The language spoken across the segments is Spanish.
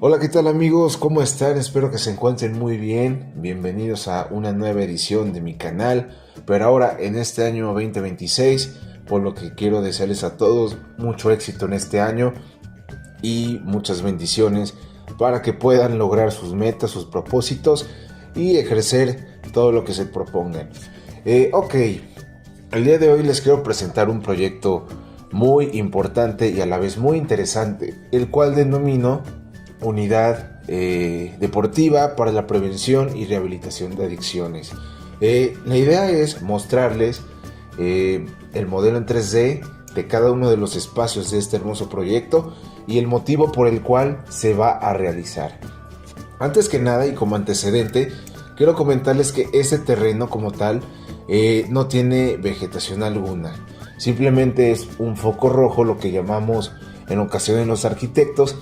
Hola, ¿qué tal amigos? ¿Cómo están? Espero que se encuentren muy bien. Bienvenidos a una nueva edición de mi canal, pero ahora en este año 2026, por lo que quiero desearles a todos mucho éxito en este año y muchas bendiciones para que puedan lograr sus metas, sus propósitos y ejercer todo lo que se propongan. Ok, el día de hoy les quiero presentar un proyecto muy importante y a la vez muy interesante, el cual denomino Unidad Deportiva para la Prevención y Rehabilitación de Adicciones. La idea es mostrarles el modelo en 3D de cada uno de los espacios de este hermoso proyecto y el motivo por el cual se va a realizar. Antes que nada y como antecedente, quiero comentarles que este terreno como tal no tiene vegetación alguna. Simplemente es un foco rojo, lo que llamamos en ocasiones los arquitectos,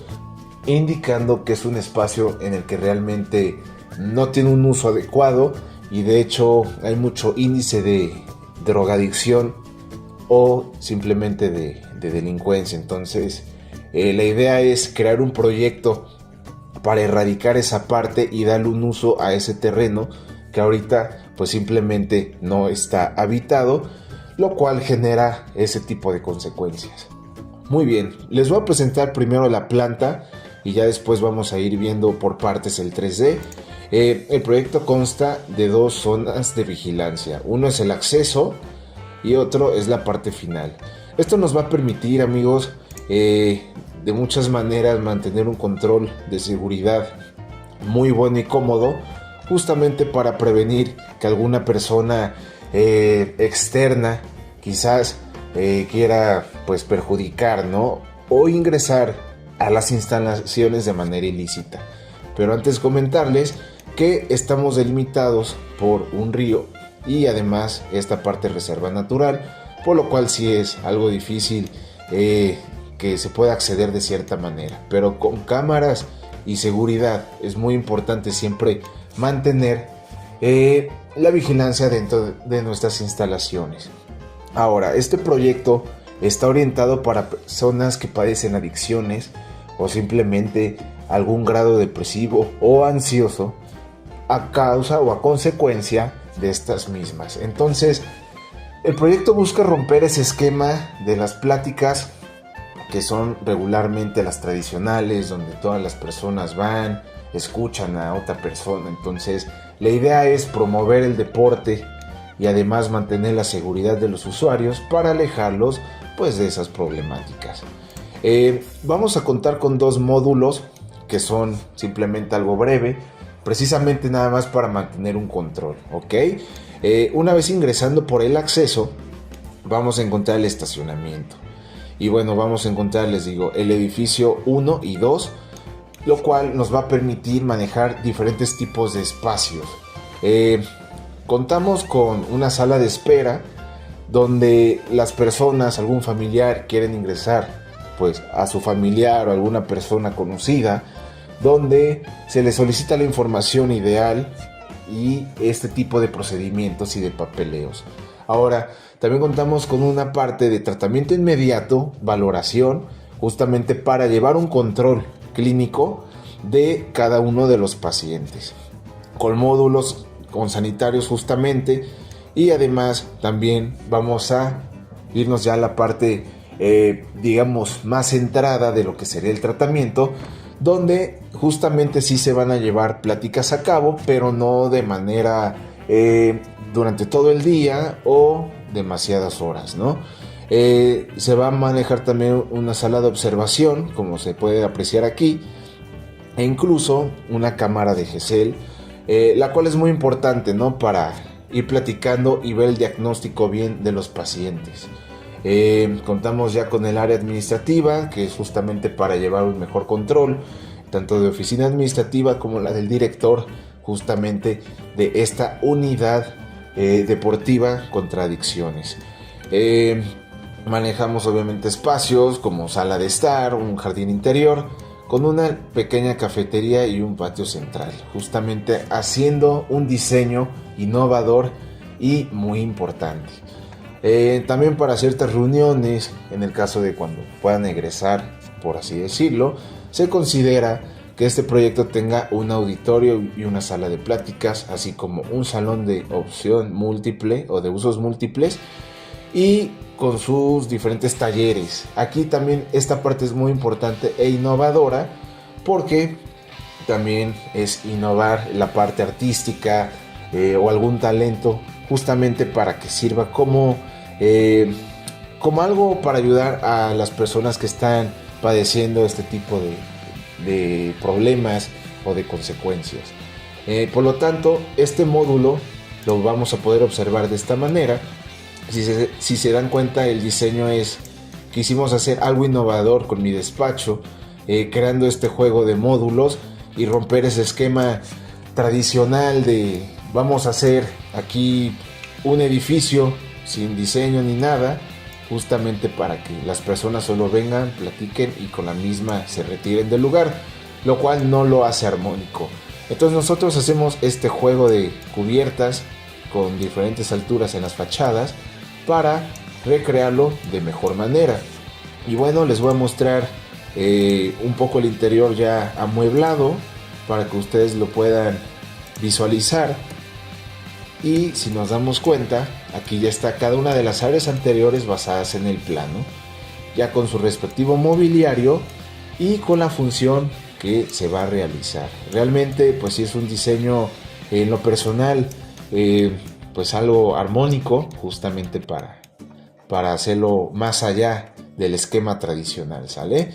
indicando que es un espacio en el que realmente no tiene un uso adecuado y de hecho hay mucho índice de drogadicción o simplemente de delincuencia. Entonces la idea es crear un proyecto para erradicar esa parte y darle un uso a ese terreno que ahorita pues simplemente no está habitado, lo cual genera ese tipo de consecuencias. Muy bien, les voy a presentar primero la planta y ya después vamos a ir viendo por partes el 3D. El proyecto consta de dos zonas de vigilancia. Uno es el acceso y otro es la parte final. Esto nos va a permitir, amigos, de muchas maneras mantener un control de seguridad muy bueno y cómodo, justamente para prevenir que alguna persona externa quizás quiera pues perjudicar, ¿no? O ingresar a las instalaciones de manera ilícita. Pero antes comentarles que estamos delimitados por un río y además esta parte es reserva natural, por lo cual sí es algo difícil que se pueda acceder de cierta manera, pero con cámaras y seguridad es muy importante siempre mantener la vigilancia dentro de nuestras instalaciones. Ahora, este proyecto está orientado para personas que padecen adicciones o simplemente algún grado depresivo o ansioso a causa o a consecuencia de estas mismas. Entonces, el proyecto busca romper ese esquema de las pláticas que son regularmente las tradicionales, donde todas las personas van, escuchan a otra persona. Entonces, la idea es promover el deporte y además mantener la seguridad de los usuarios para alejarlos pues de esas problemáticas. Vamos a contar con dos módulos que son simplemente algo breve, precisamente nada más para mantener un control, ¿ok? Una vez ingresando por el acceso, vamos a encontrar el estacionamiento. Y bueno, vamos a encontrar, les digo, el edificio 1 y 2, lo cual nos va a permitir manejar diferentes tipos de espacios. Contamos con una sala de espera donde las personas, algún familiar quieren ingresar pues a su familiar o alguna persona conocida, donde se le solicita la información ideal y este tipo de procedimientos y de papeleos. Ahora, también contamos con una parte de tratamiento inmediato, valoración, justamente para llevar un control clínico de cada uno de los pacientes, con módulos, con sanitarios justamente, y además también vamos a irnos ya a la parte, digamos, más centrada de lo que sería el tratamiento, donde justamente sí se van a llevar pláticas a cabo, pero no de manera durante todo el día o demasiadas horas, ¿no? Se va a manejar también una sala de observación, como se puede apreciar aquí, e incluso una cámara de GESEL, la cual es muy importante, ¿no? Para ir platicando y ver el diagnóstico bien de los pacientes. Contamos ya con el área administrativa, que es justamente para llevar un mejor control, tanto de oficina administrativa como la del director, justamente de esta unidad deportiva contra adicciones. Manejamos obviamente espacios como sala de estar, un jardín interior, con una pequeña cafetería y un patio central, justamente haciendo un diseño innovador y muy importante. También para ciertas reuniones, en el caso de cuando puedan egresar, por así decirlo, se considera que este proyecto tenga un auditorio y una sala de pláticas, así como un salón de opción múltiple o de usos múltiples y con sus diferentes talleres. Aquí también esta parte es muy importante e innovadora, porque también es innovar la parte artística o algún talento, justamente para que sirva como algo para ayudar a las personas que están padeciendo este tipo de problemas o de consecuencias. Por lo tanto, este módulo lo vamos a poder observar de esta manera. Si se dan cuenta, el diseño quisimos hacer algo innovador con mi despacho, creando este juego de módulos y romper ese esquema tradicional de vamos a hacer aquí un edificio sin diseño ni nada, justamente para que las personas solo vengan, platiquen y con la misma se retiren del lugar, lo cual no lo hace armónico. Entonces nosotros hacemos este juego de cubiertas con diferentes alturas en las fachadas para recrearlo de mejor manera. Y bueno, les voy a mostrar un poco el interior ya amueblado para que ustedes lo puedan visualizar. Y si nos damos cuenta, aquí ya está cada una de las áreas anteriores basadas en el plano, ya con su respectivo mobiliario y con la función que se va a realizar. Realmente pues sí es un diseño en lo personal pues algo armónico, justamente para hacerlo más allá del esquema tradicional, ¿sale?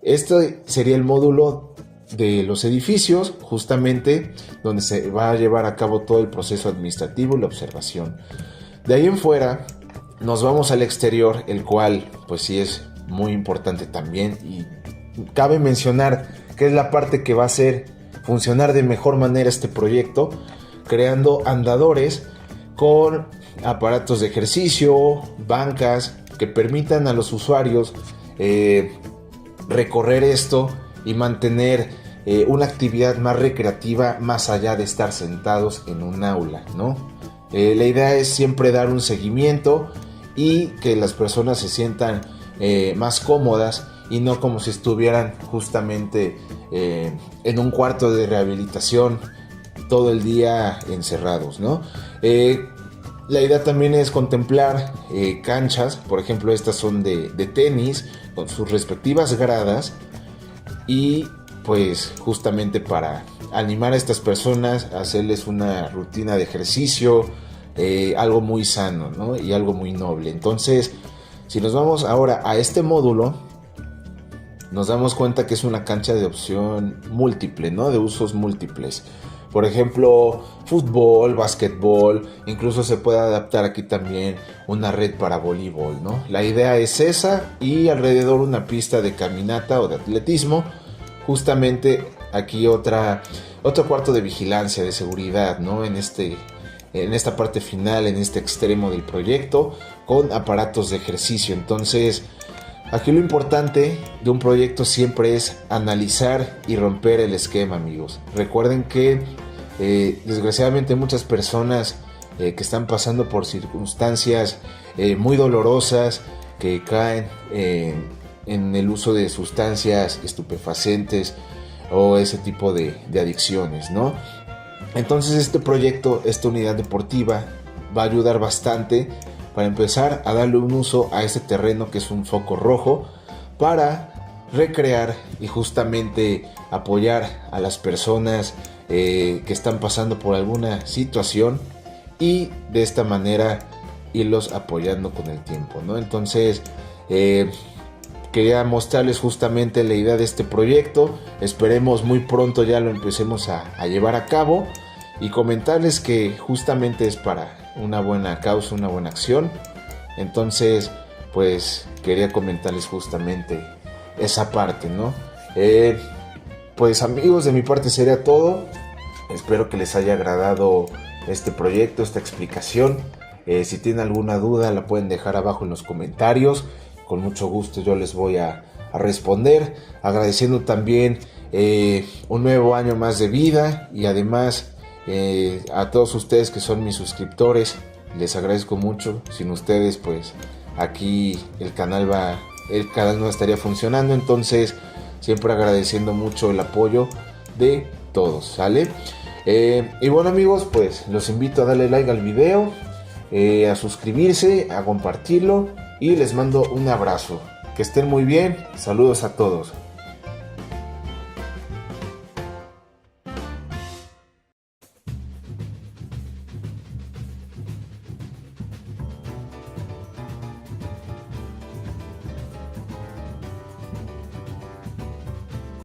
Este sería el módulo de los edificios, justamente donde se va a llevar a cabo todo el proceso administrativo y la observación. De ahí en fuera nos vamos al exterior, el cual pues sí es muy importante también, y cabe mencionar que es la parte que va a hacer funcionar de mejor manera este proyecto, creando andadores con aparatos de ejercicio, bancas que permitan a los usuarios recorrer esto y mantener una actividad más recreativa más allá de estar sentados en un aula, ¿no? La idea es siempre dar un seguimiento y que las personas se sientan más cómodas y no como si estuvieran justamente en un cuarto de rehabilitación todo el día encerrados, ¿no? La idea también es contemplar canchas, por ejemplo estas son de tenis con sus respectivas gradas, y pues justamente para animar a estas personas, hacerles una rutina de ejercicio, algo muy sano, ¿no? Y algo muy noble. Entonces, si nos vamos ahora a este módulo, nos damos cuenta que es una cancha de opción múltiple, ¿no? De usos múltiples. Por ejemplo, fútbol, básquetbol, incluso se puede adaptar aquí también una red para voleibol, ¿no? La idea es esa, y alrededor una pista de caminata o de atletismo. Justamente aquí otro cuarto de vigilancia, de seguridad, ¿no? En esta parte final, en este extremo del proyecto, con aparatos de ejercicio. Entonces, aquí lo importante de un proyecto siempre es analizar y romper el esquema, amigos. Recuerden que desgraciadamente muchas personas que están pasando por circunstancias muy dolorosas, que caen en el uso de sustancias estupefacientes o ese tipo de adicciones, ¿no? Entonces este proyecto, esta unidad deportiva va a ayudar bastante para empezar a darle un uso a este terreno que es un foco rojo, para recrear y justamente apoyar a las personas que están pasando por alguna situación, y de esta manera irlos apoyando con el tiempo, ¿no? Entonces quería mostrarles justamente la idea de este proyecto. Esperemos muy pronto ya lo empecemos a llevar a cabo, y comentarles que justamente es para una buena causa, una buena acción. Entonces pues quería comentarles justamente esa parte, ¿no? Pues amigos, de mi parte sería todo. Espero que les haya agradado este proyecto, esta explicación. Si tienen alguna duda la pueden dejar abajo en los comentarios. Con mucho gusto yo les voy a responder. Agradeciendo también un nuevo año más de vida, y además a todos ustedes que son mis suscriptores. Les agradezco mucho. Sin ustedes pues aquí el canal no estaría funcionando. Entonces siempre agradeciendo mucho el apoyo de todos, ¿sale? Y bueno amigos, pues los invito a darle like al video, a suscribirse, a compartirlo y les mando un abrazo. Que estén muy bien, saludos a todos.